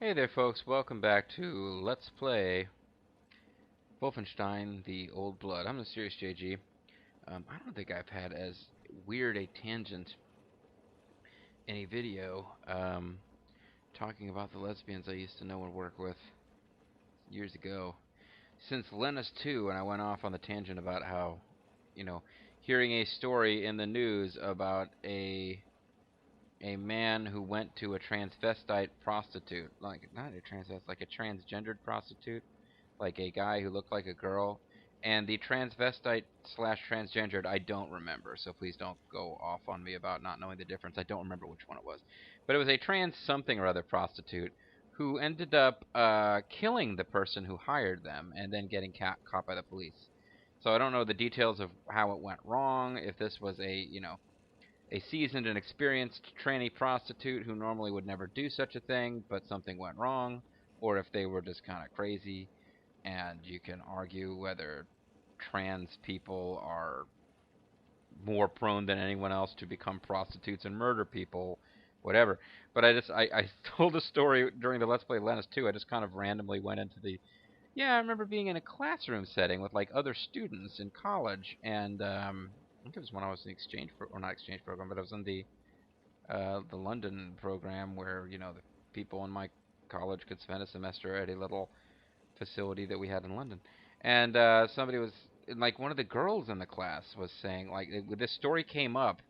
Hey there folks, welcome back to Let's Play Wolfenstein, The Old Blood. I'm the Serious JG. I don't think I've had as weird a tangent in a video talking about the lesbians I used to know and work with years ago. Since Lennis 2, and I went off on the tangent about how, you know, hearing a story in the news about a man who went to a transvestite prostitute, like not a transvestite, like a transgendered prostitute, like a guy who looked like a girl, and the transvestite slash transgendered I don't remember, so please don't go off on me about not knowing the difference. I don't remember which one it was, but it was a trans something or other prostitute who ended up killing the person who hired them and then getting caught by the police. So I don't know the details of how it went wrong, if this was a seasoned and experienced tranny prostitute who normally would never do such a thing, but something went wrong, or if they were just kind of crazy. And you can argue whether trans people are more prone than anyone else to become prostitutes and murder people, whatever. But I told a story during the Let's Play Lennis 2. I just kind of randomly went into I remember being in a classroom setting with like other students in college, and I think it was when I was in exchange or not exchange program, but I was in the London program where the people in my college could spend a semester at a little facility that we had in London. And somebody was like, one of the girls in the class was saying, like, this story came up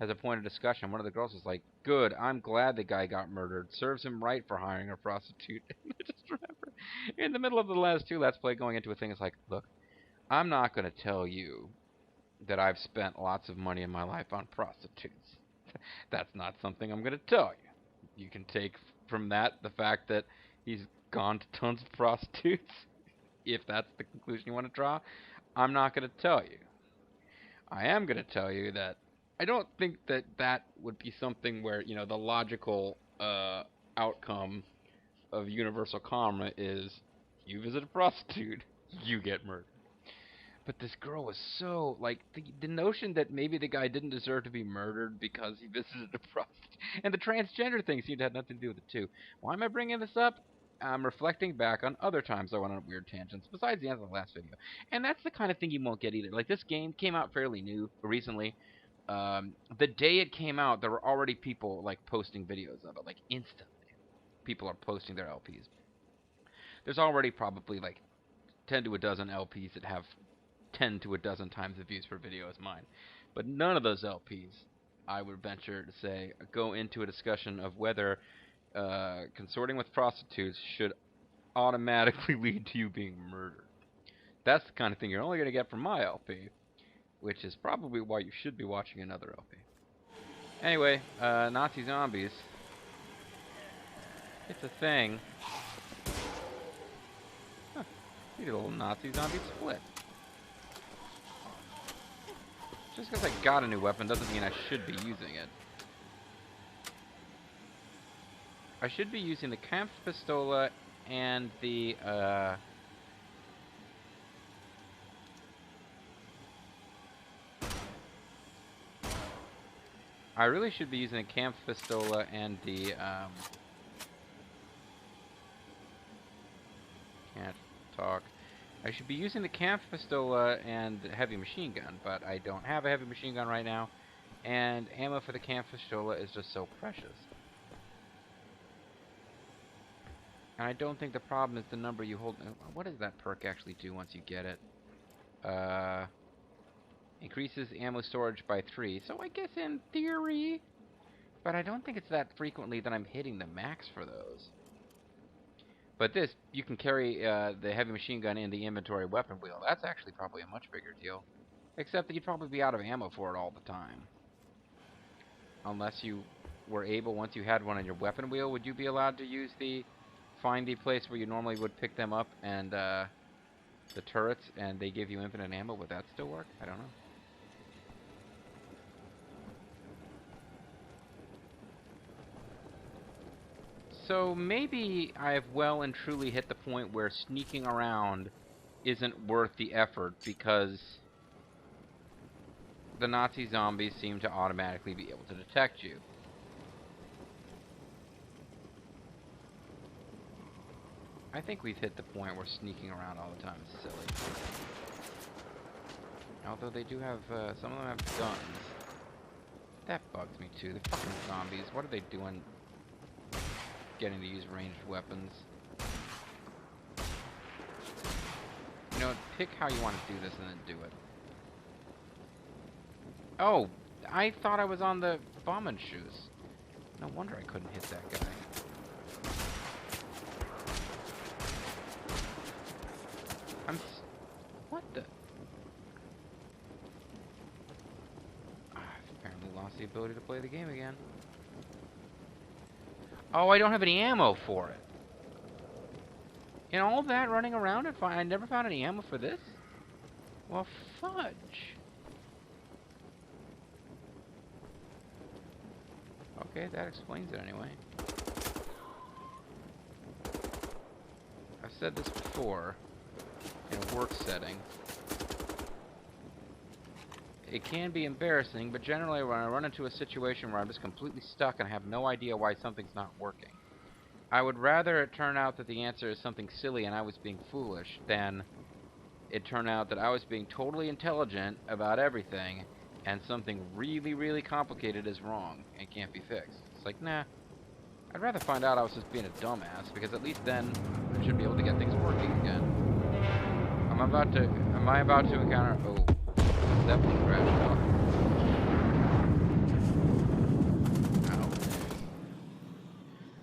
as a point of discussion. One of the girls was like, "Good, I'm glad the guy got murdered. Serves him right for hiring a prostitute." And I just remember in the middle of the last two Let's Play going into a thing, it's like, look, I'm not going to tell you that I've spent lots of money in my life on prostitutes. That's not something I'm going to tell you. You can take from that the fact that he's gone to tons of prostitutes. If that's the conclusion you want to draw, I'm not going to tell you. I am going to tell you that I don't think that that would be something where, the logical outcome of universal karma is you visit a prostitute, you get murdered. But this girl was so, like, the notion that maybe the guy didn't deserve to be murdered because he visited a prostitute. And the transgender thing seemed to have nothing to do with it, too. Why am I bringing this up? I'm reflecting back on other times I went on weird tangents, besides the end of the last video. And that's the kind of thing you won't get either. Like, this game came out fairly new, recently. The day it came out, there were already people, like, posting videos of it, like, instantly. People are posting their LPs. There's already probably, like, 10 to a dozen LPs that have 10 to a dozen times the views per video as mine. But none of those LPs, I would venture to say, go into a discussion of whether consorting with prostitutes should automatically lead to you being murdered. That's the kind of thing you're only going to get from my LP, which is probably why you should be watching another LP. Anyway, Nazi zombies. It's a thing. Huh, see the little Nazi zombie split. Just because I got a new weapon doesn't mean I should be using it. I should be using the Kampfpistole and the, I really should be using the Kampfpistole and the, can't talk. I should be using the Kampfpistole and the heavy machine gun, but I don't have a heavy machine gun right now, and ammo for the Kampfpistole is just so precious. And I don't think the problem is the number you hold. What does that perk actually do once you get it? Increases ammo storage by 3, so I guess in theory, but I don't think it's that frequently that I'm hitting the max for those. But this, you can carry the heavy machine gun in the inventory weapon wheel. That's actually probably a much bigger deal. Except that you'd probably be out of ammo for it all the time. Unless you were able, once you had one on your weapon wheel, would you be allowed to use find the place where you normally would pick them up and the turrets, and they give you infinite ammo? Would that still work? I don't know. So maybe I've well and truly hit the point where sneaking around isn't worth the effort because the Nazi zombies seem to automatically be able to detect you. I think we've hit the point where sneaking around all the time is silly. Although they do have, some of them have guns. That bugs me too. The fucking zombies. What are they doing? Getting to use ranged weapons. You know, pick how you want to do this and then do it. Oh, I thought I was on the bomb and shoes. No wonder I couldn't hit that guy. What the? I've apparently lost the ability to play the game again. Oh, I don't have any ammo for it. In all that running around, I never found any ammo for this? Well, fudge. Okay, that explains it anyway. I've said this before, in a work setting. It can be embarrassing, but generally when I run into a situation where I'm just completely stuck and I have no idea why something's not working, I would rather it turn out that the answer is something silly and I was being foolish than it turn out that I was being totally intelligent about everything and something really, really complicated is wrong and can't be fixed. It's like, nah. I'd rather find out I was just being a dumbass, because at least then I should be able to get things working again. Am I about to encounter... Oh, definitely crashed out. Ow.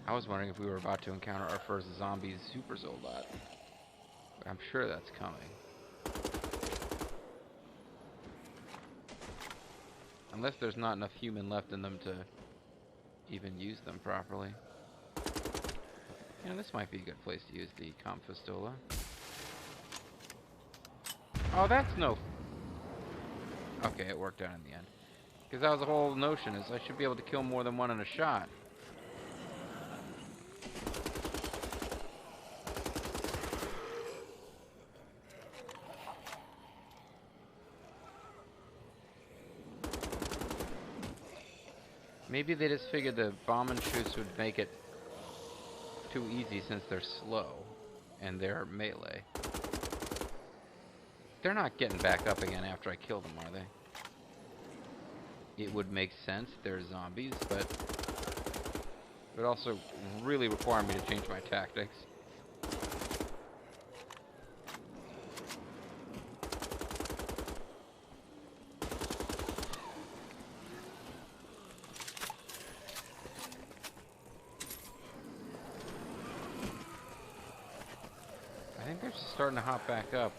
I was wondering if we were about to encounter our first zombie super Zolot. But I'm sure that's coming. Unless there's not enough human left in them to even use them properly. You know, this might be a good place to use the Comfistola. Oh, that's no... Okay, it worked out in the end. Because that was the whole notion, is I should be able to kill more than one in a shot. Maybe they just figured the bomb and shoots would make it too easy since they're slow and they're melee. They're not getting back up again after I kill them, are they? It would make sense, they're zombies, but it would also really require me to change my tactics. I think they're starting to hop back up.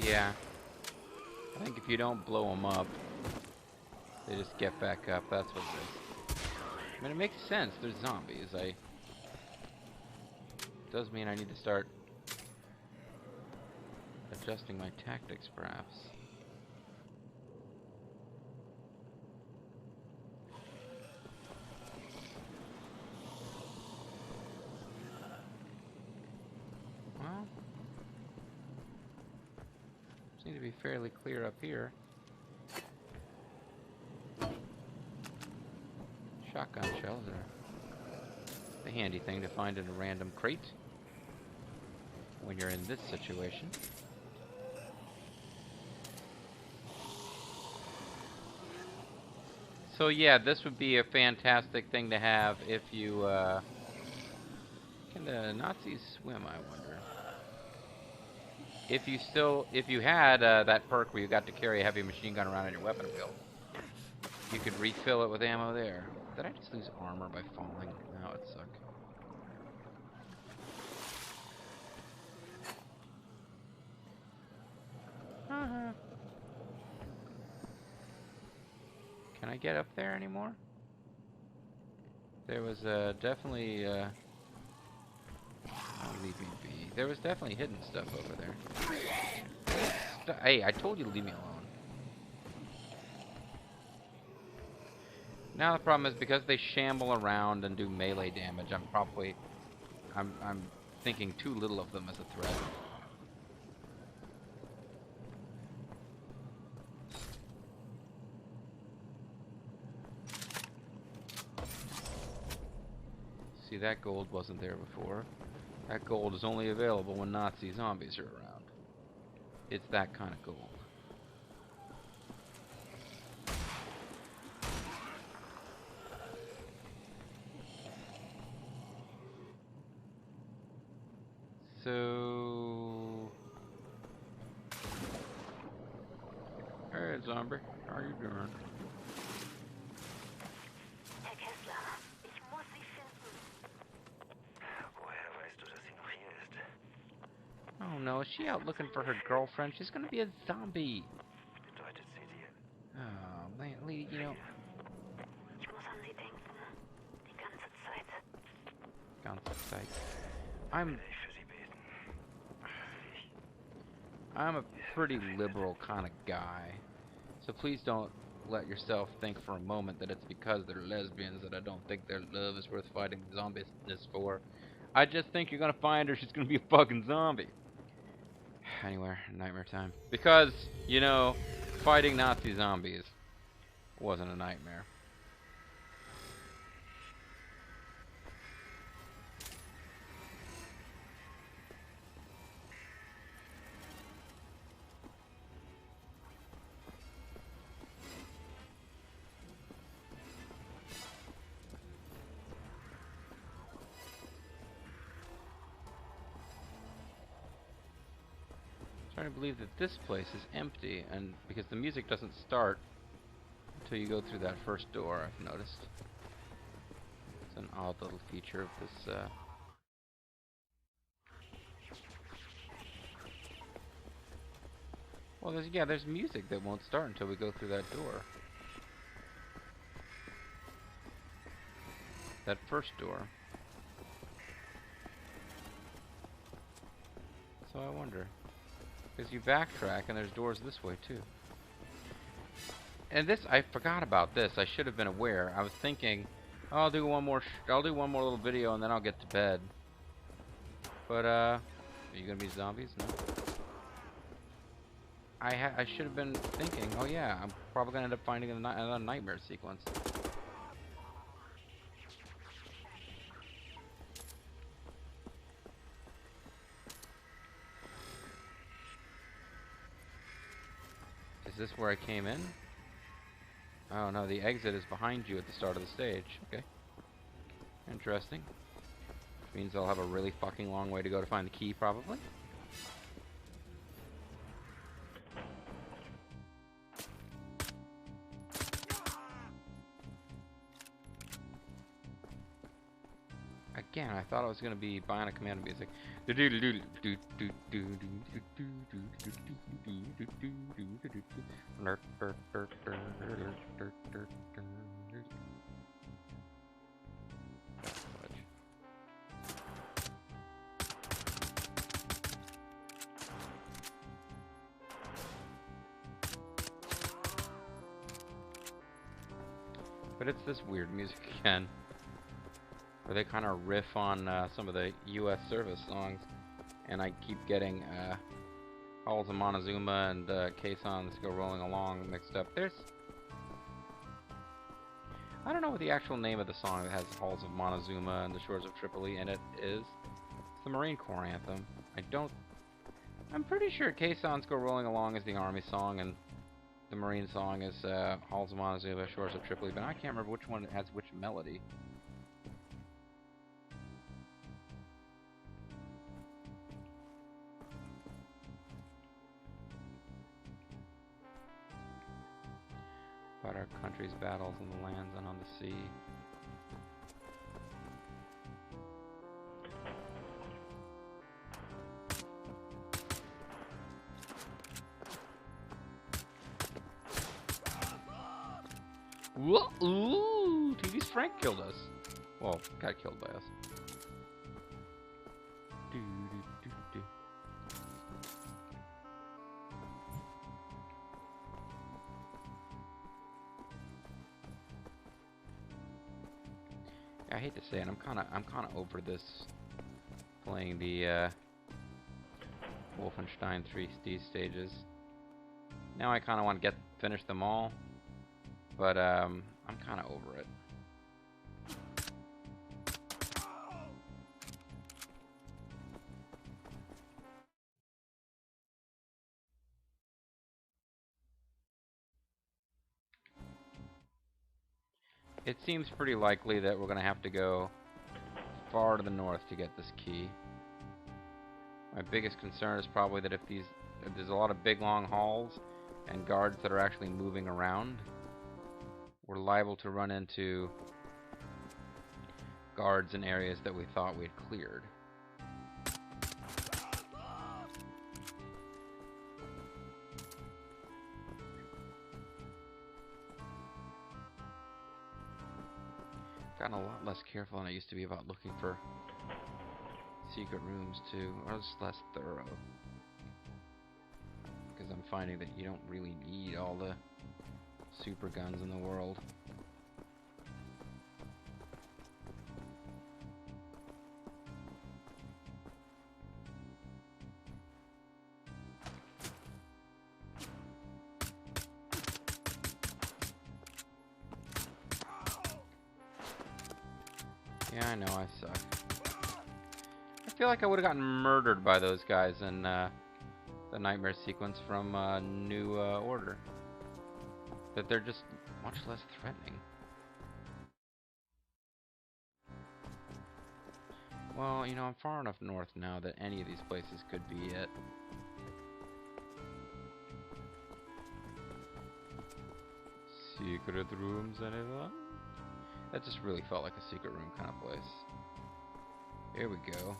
Yeah. I think if you don't blow them up, they just get back up. That's what it is. I mean, it makes sense. They're zombies. It does mean I need to start adjusting my tactics, perhaps. Well, seem to be fairly clear up here. Shotgun shells are the handy thing to find in a random crate when you're in this situation. So yeah, this would be a fantastic thing to have if you, can the Nazis swim, I wonder? If you had that perk where you got to carry a heavy machine gun around in your weapon belt, you could refill it with ammo there. Did I just lose armor by falling? No, it sucked. Can I get up there anymore? There was definitely oh, leave me be. There was definitely hidden stuff over there. Hey, I told you to leave me alone. Now the problem is because they shamble around and do melee damage, I'm thinking too little of them as a threat. See, that gold wasn't there before. That gold is only available when Nazi zombies are around. It's that kind of gold. So... Hey, zombie. How are you doing? Herr Kessler, ich muss Sie finden. Woher weißt du, dass sie noch hier ist? Oh no, is she out looking for her girlfriend? She's gonna be a zombie. Bedeutet sie dir? Oh man, lady, you know... Ich muss an Sie denken. Die ganze Zeit. Ganze Zeit. Will ich für Sie beten? I'm a pretty liberal kind of guy, so please don't let yourself think for a moment that it's because they're lesbians that I don't think their love is worth fighting zombies for. I just think you're gonna find her, she's gonna be a fucking zombie. Anyway, nightmare time. Because, you know, fighting Nazi zombies wasn't a nightmare. I'm trying to believe that this place is empty, and because the music doesn't start until you go through that first door, I've noticed. It's an odd little feature of this, Well, there's music that won't start until we go through that door. That first door. So I wonder. Because you backtrack and there's doors this way too. And this, I forgot about this. I should have been aware. I was thinking, oh, I'll do one more little video and then I'll get to bed. But are you gonna be zombies? No. I should have been thinking, oh yeah, I'm probably gonna end up finding another nightmare sequence. Is this where I came in? Oh no, the exit is behind you at the start of the stage. Okay. Interesting. Which means I'll have a really fucking long way to go to find the key, probably. Again, I thought I was going to be Bionic Commando music. But it's this weird music again, where they kind of riff on some of the U.S. service songs, and I keep getting Halls of Montezuma and Caissons Go Rolling Along mixed up. I don't know what the actual name of the song that has Halls of Montezuma and the Shores of Tripoli in it is. It's the Marine Corps anthem. I'm pretty sure Caissons Go Rolling Along is the Army song, and the Marine song is Halls of Montezuma, Shores of Tripoli, but I can't remember which one has which melody. About our country's battles on the lands and on the sea. Whoa, ooh, TV's Frank killed us. Well, got killed by us. I hate to say it, I'm kind of over this playing the Wolfenstein 3D stages. Now I kind of want to finish them all, but I'm kind of over it. It seems pretty likely that we're going to have to go far to the north to get this key. My biggest concern is probably that if there's a lot of big long halls and guards that are actually moving around, we're liable to run into guards in areas that we thought we had cleared. Gotten a lot less careful than I used to be about looking for secret rooms too. I was less thorough. Because I'm finding that you don't really need all the super guns in the world. Yeah, I know, I suck. I feel like I would have gotten murdered by those guys in the nightmare sequence from New Order. That they're just much less threatening. Well, you know, I'm far enough north now that any of these places could be it. Secret rooms, anyone? That just really felt like a secret room kind of place. Here we go.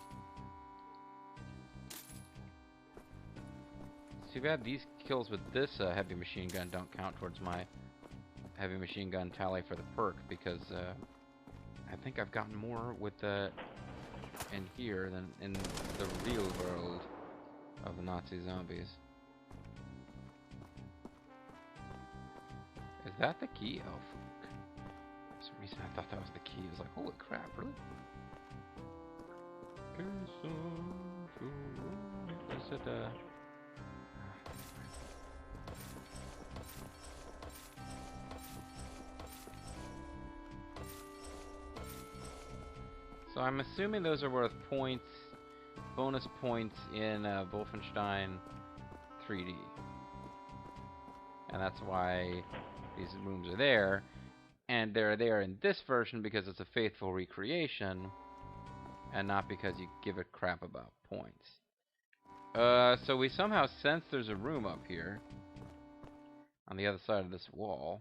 Too bad these kills with this heavy machine gun don't count towards my heavy machine gun tally for the perk, because I think I've gotten more with the in here than in the real world of the Nazi zombies. Is that the key? Oh, fuck. For some reason I thought that was the key. I was like, holy crap, really? Is it So I'm assuming those are worth points, bonus points in Wolfenstein 3D. And that's why these rooms are there. And they're there in this version because it's a faithful recreation, and not because you give a crap about points. So we somehow sense there's a room up here on the other side of this wall.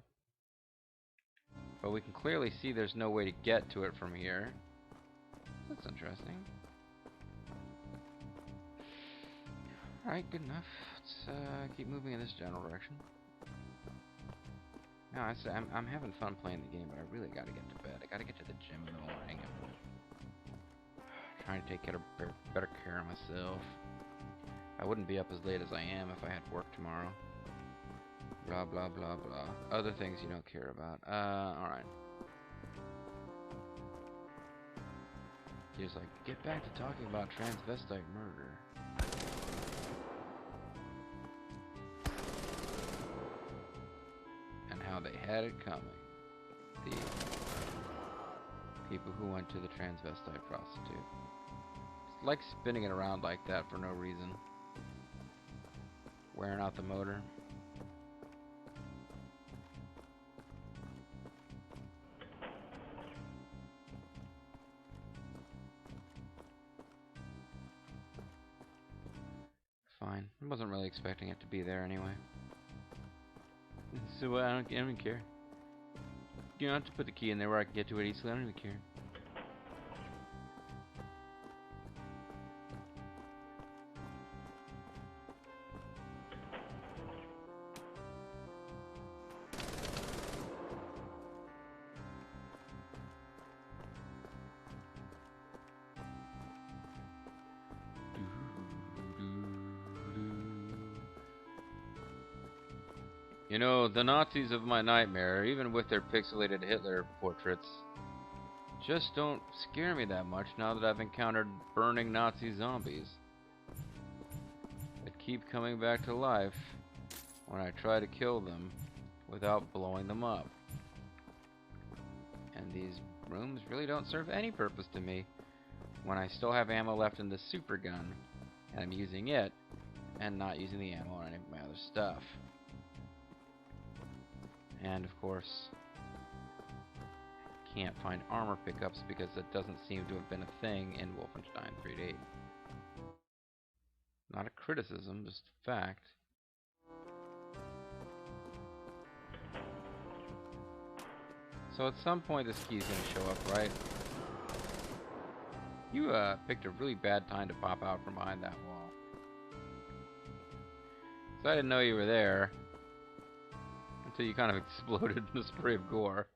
But we can clearly see there's no way to get to it from here. That's interesting. Alright, good enough. Let's keep moving in this general direction. Now, I'm having fun playing the game, but I really gotta get to bed. I gotta get to the gym in the morning. I'm trying to take better care of myself. I wouldn't be up as late as I am if I had work tomorrow. Blah, blah, blah, blah. Other things you don't care about. Alright. He's like, get back to talking about transvestite murder. And how they had it coming. The people who went to the transvestite prostitute. It's like spinning it around like that for no reason. Wearing out the motor. Fine. I wasn't really expecting it to be there anyway. So I don't even care. You don't have to put the key in there where I can get to it easily. I don't even care. You know, the Nazis of my nightmare, even with their pixelated Hitler portraits, just don't scare me that much now that I've encountered burning Nazi zombies that keep coming back to life when I try to kill them without blowing them up. And these rooms really don't serve any purpose to me when I still have ammo left in the super gun and I'm using it and not using the ammo on any of my other stuff. And of course, can't find armor pickups because it doesn't seem to have been a thing in Wolfenstein 3D. Not a criticism, just a fact. So at some point this key's gonna show up, right? You picked a really bad time to pop out from behind that wall. So I didn't know you were there until you kind of exploded in a spray of gore.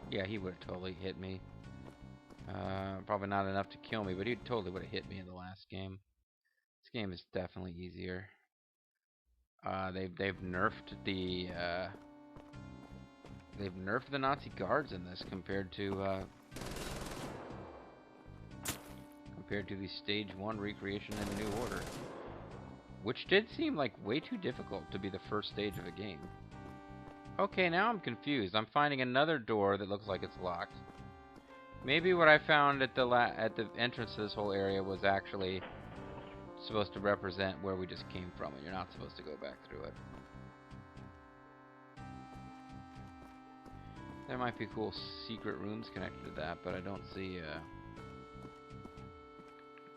Yeah, he would have totally hit me. Probably not enough to kill me, but he totally would have hit me in the last game. This game is definitely easier. They've nerfed the Nazi guards in this compared to the Stage 1 recreation in New Order, which did seem like way too difficult to be the first stage of a game. Okay, now I'm confused. I'm finding another door that looks like it's locked. Maybe what I found at the entrance to this whole area was actually supposed to represent where we just came from, and you're not supposed to go back through it. There might be cool secret rooms connected to that, but I don't see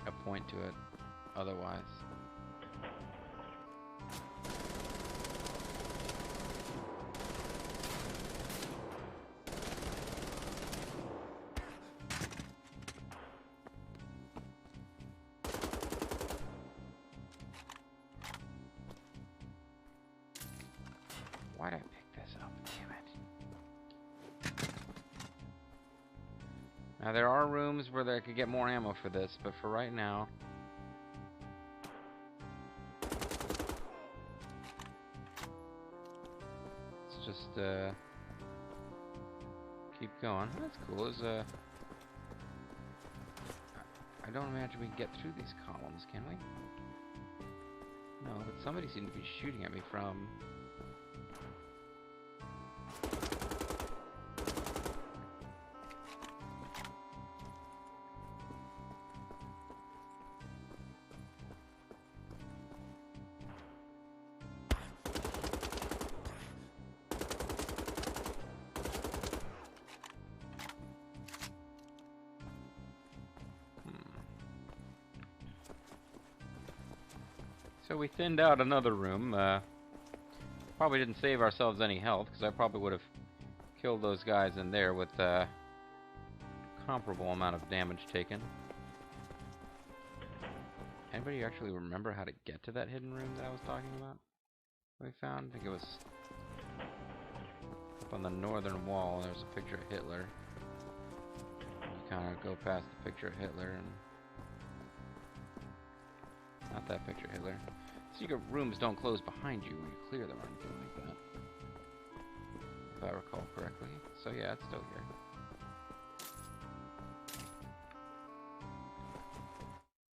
a point to it otherwise. Why'd I pick this up? Damn it. Now there are rooms where I could get more ammo for this, but for right now, let's just keep going. That's cool. I don't imagine we can get through these columns, can we? No, but somebody seemed to be shooting at me from... So we thinned out another room. Probably didn't save ourselves any health, because I probably would have killed those guys in there with a comparable amount of damage taken. Anybody actually remember how to get to that hidden room that I was talking about? We found? I think it was up on the northern wall. There's a picture of Hitler. You kind of go past the picture of Hitler and... Not that picture, Hitler. Secret rooms don't close behind you when you clear them or anything like that. If I recall correctly. So yeah, it's still here.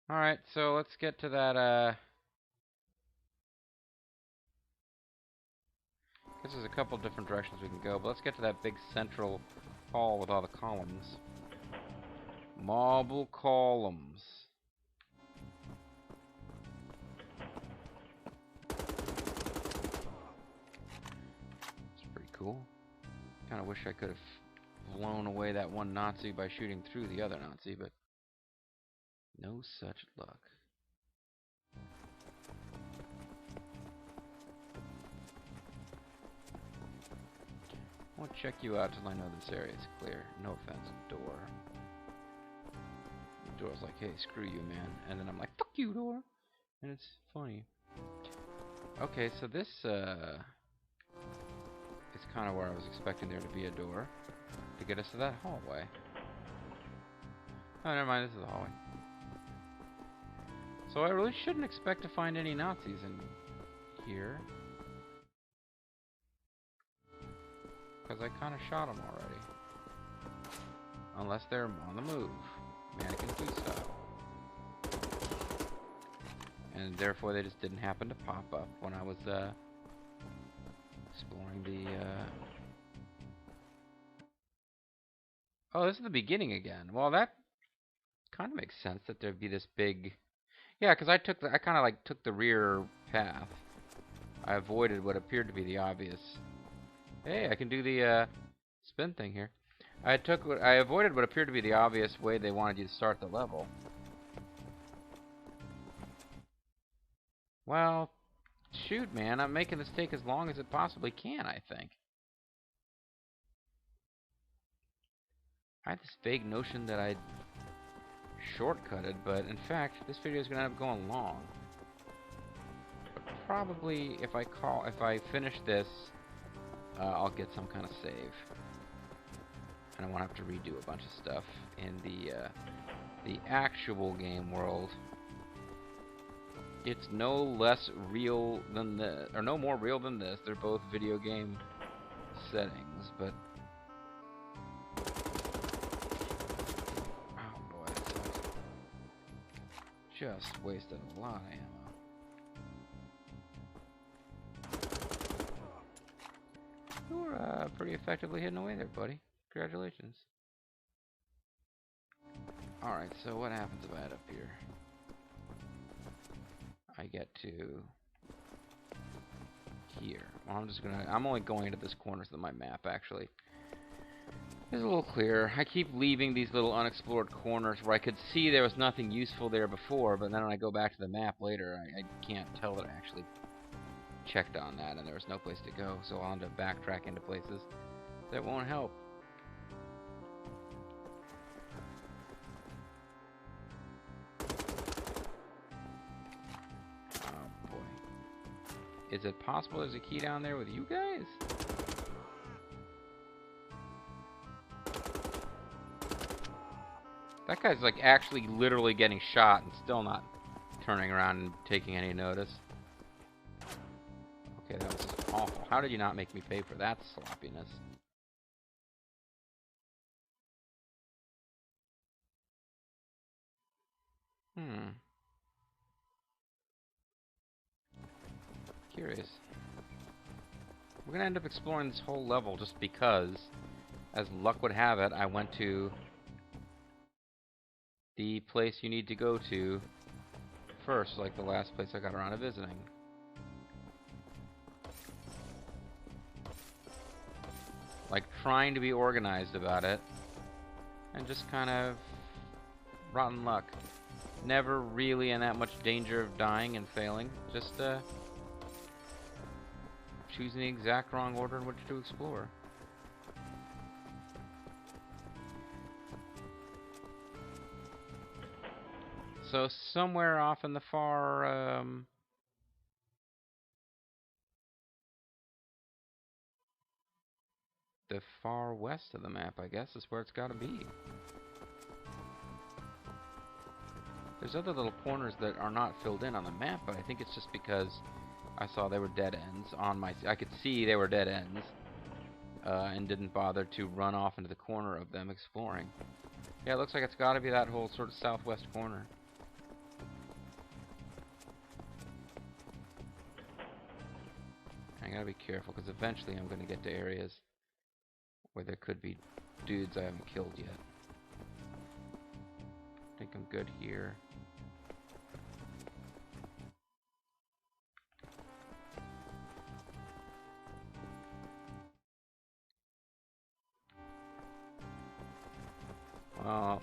Alright, so let's get to that, I guess there's a couple different directions we can go, but let's get to that big central hall with all the columns. Marble columns. Cool. Kind of wish I could have blown away that one Nazi by shooting through the other Nazi, but no such luck. I won't check you out till I know this area is clear. No offense, door. The door's like, hey, screw you, man. And then I'm like, fuck you, door. And it's funny. Okay, so this, it's kind of where I was expecting there to be a door to get us to that hallway. Oh, never mind, this is the hallway. So I really shouldn't expect to find any Nazis in here. Because I kind of shot them already. Unless they're on the move. Mannequin 2 style. And therefore they just didn't happen to pop up when I was exploring the... Oh, this is the beginning again. Well, that kind of makes sense that there'd be this big... Yeah, because I kind of like took the rear path. I avoided what appeared to be the obvious... Hey, I can do the spin thing here. I avoided what appeared to be the obvious way they wanted you to start the level. Well, shoot, man, I'm making this take as long as it possibly can, I think. I had this vague notion that I'd shortcutted, but in fact, this video is going to end up going long. But probably, if I finish this, I'll get some kind of save. And I won't have to redo a bunch of stuff in the actual game world. It's no less real than this, or no more real than this. They're both video game settings, but oh boy, that sucks. Just wasted a lot of ammo. You were pretty effectively hidden away there, buddy. Congratulations. Alright, so what happens if I head up here? I get to here. Well, I'm only going into this corner of my map, actually. It's a little clearer. I keep leaving these little unexplored corners where I could see there was nothing useful there before, but then when I go back to the map later, I can't tell that I actually checked on that, and there was no place to go, so I'll end up backtracking to places that won't help. Is it possible there's a key down there with you guys? That guy's like actually literally getting shot and still not turning around and taking any notice. Okay, that was just awful. How did you not make me pay for that sloppiness? Curious. We're gonna end up exploring this whole level just because, as luck would have it, I went to the place you need to go to first, like the last place I got around to visiting. Like trying to be organized about it, and just kind of rotten luck. Never really in that much danger of dying and failing, just choosing the exact wrong order in which to explore. So somewhere off in the far west of the map, I guess, is where it's got to be. There's other little corners that are not filled in on the map, but I think it's just because I saw they were dead ends on my... I could see they were dead ends, and didn't bother to run off into the corner of them exploring. Yeah, it looks like it's got to be that whole sort of southwest corner. I gotta be careful, because eventually I'm going to get to areas where there could be dudes I haven't killed yet. I think I'm good here. Well,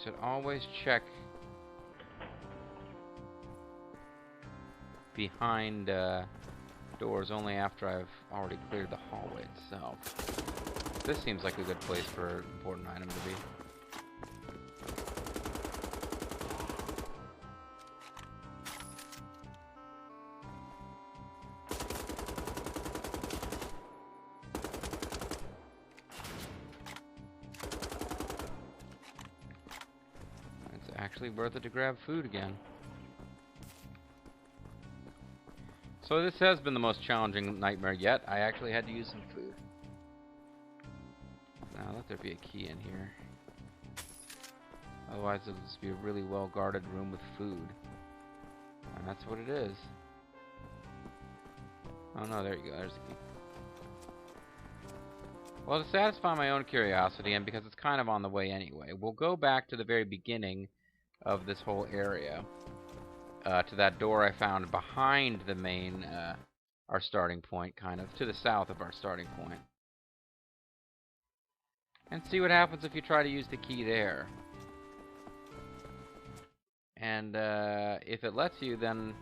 should always check behind doors only after I've already cleared the hallway itself. This seems like a good place for an important item to be. actually worth it to grab food again. So this has been the most challenging nightmare yet. I actually had to use some food. Now let there be a key in here. Otherwise it'll just be a really well guarded room with food. And that's what it is. Oh no, there you go, there's the key. Well, to satisfy my own curiosity, and because it's kind of on the way anyway, we'll go back to the very beginning of this whole area. To that door I found behind the main, our starting point, kind of, to the south of our starting point. And see what happens if you try to use the key there. And if it lets you, then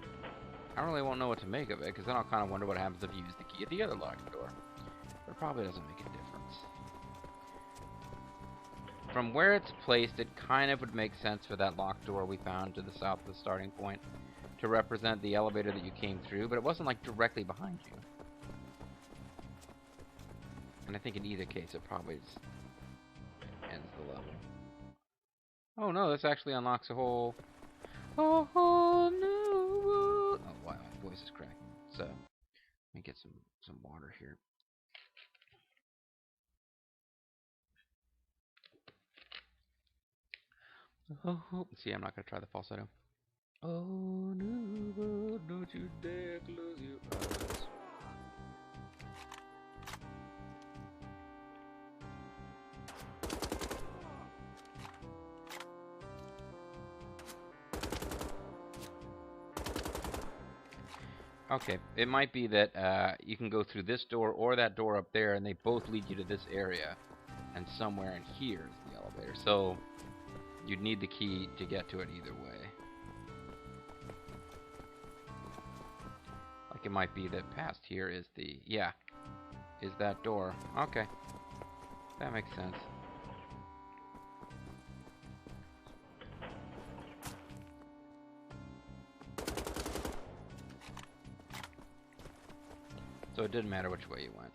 I really won't know what to make of it, because then I'll kind of wonder what happens if you use the key at the other locked door. But it probably doesn't make a difference. From where it's placed, it kind of would make sense for that locked door we found to the south of the starting point to represent the elevator that you came through, but it wasn't like directly behind you. And I think in either case it probably just ends the level. Oh no, this actually unlocks a whole new world. Oh wow, my voice is cracking. So let me get some water here. Oh, see, I'm not gonna try the falsetto. Oh, new world, don't you dare close your eyes. Okay, it might be that you can go through this door or that door up there, and they both lead you to this area, and somewhere in here is the elevator. So you'd need the key to get to it either way. Like it might be that past here is the, yeah, is that door. Okay, that makes sense. So it didn't matter which way you went.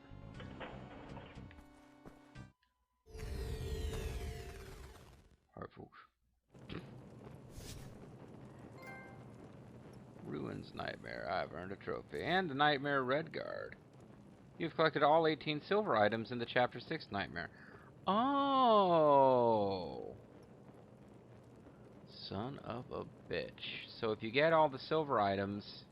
Alright, folks. Ruins Nightmare. I've earned a trophy. And the Nightmare Red Guard. You've collected all 18 silver items in the Chapter 6 Nightmare. Oh! Son of a bitch. So if you get all the silver items,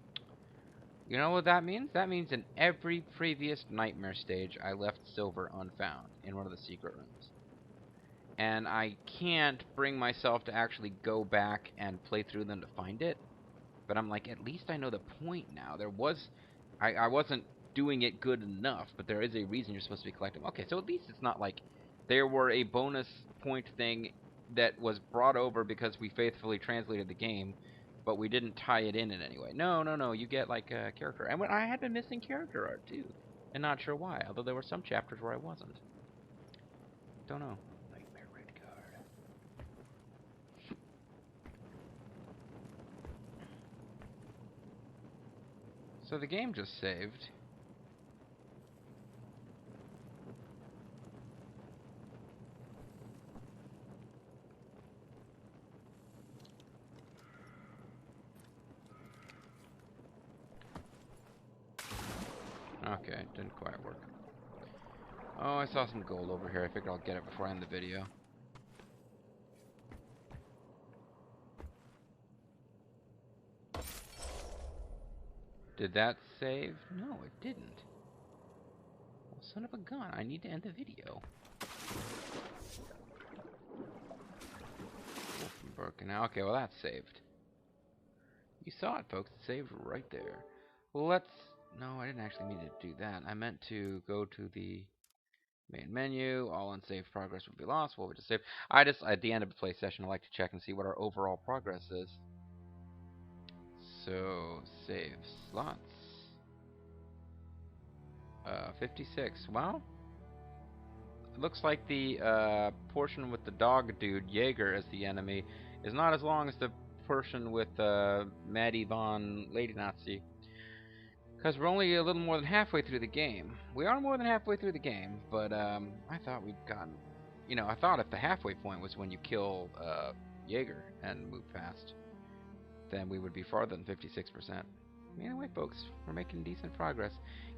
you know what that means? That means in every previous Nightmare stage, I left silver unfound in one of the secret rooms. And I can't bring myself to actually go back and play through them to find it. But I'm like, at least I know the point now. I wasn't doing it good enough, but there is a reason you're supposed to be collecting. Okay, so at least it's not like there were a bonus point thing that was brought over because we faithfully translated the game, but we didn't tie it in any way. No, you get like a character. And I had been missing character art too, and not sure why, although there were some chapters where I wasn't. Don't know. Nightmare Red Guard. So the game just saved. Okay, it didn't quite work. Oh, I saw some gold over here. I figured I'll get it before I end the video. Did that save? No, it didn't. Well, son of a gun, I need to end the video. Wolfenstein. Okay, well that's saved. You saw it, folks. It saved right there. Well, let's... No, I didn't actually mean to do that. I meant to go to the main menu. All unsaved progress would be lost. What would just save? At the end of the play session, I like to check and see what our overall progress is. So, save slots. 56. Well, it looks like the portion with the dog dude, Jaeger, as the enemy, is not as long as the portion with Maddie Von Lady Nazi. Because we're only a little more than halfway through the game. We are more than halfway through the game, but I thought we'd gotten... You know, I thought if the halfway point was when you kill Jaeger and move fast, then we would be farther than 56%. Anyway, folks, we're making decent progress.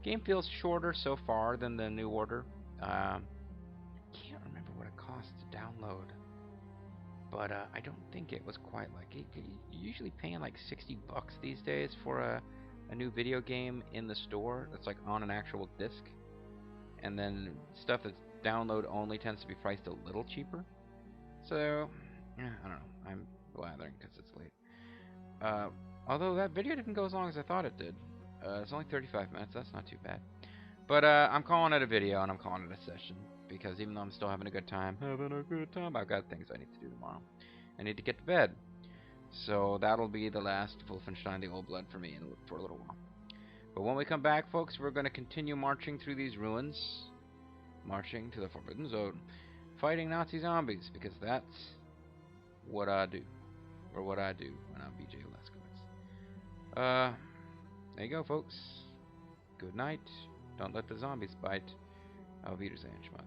Game feels shorter so far than the New Order. Can't remember what it costs to download, but I don't think it was quite like it. You're usually paying like $60 these days for a new video game in the store that's like on an actual disc, and then stuff that's download only tends to be priced a little cheaper. So, yeah, I don't know. I'm blathering because it's late. Although that video didn't go as long as I thought it did. It's only 35 minutes. That's not too bad. But I'm calling it a video and I'm calling it a session because even though I'm still having a good time, I've got things I need to do tomorrow. I need to get to bed. So that'll be the last Wolfenstein: The Old Blood for me for a little while. But when we come back, folks, we're going to continue marching through these ruins, marching to the Forbidden Zone, fighting Nazi zombies, because that's what I do, or what I do when I'm BJ Leskowitz. There you go, folks. Good night. Don't let the zombies bite. Auf Wiedersehen, Schmucks.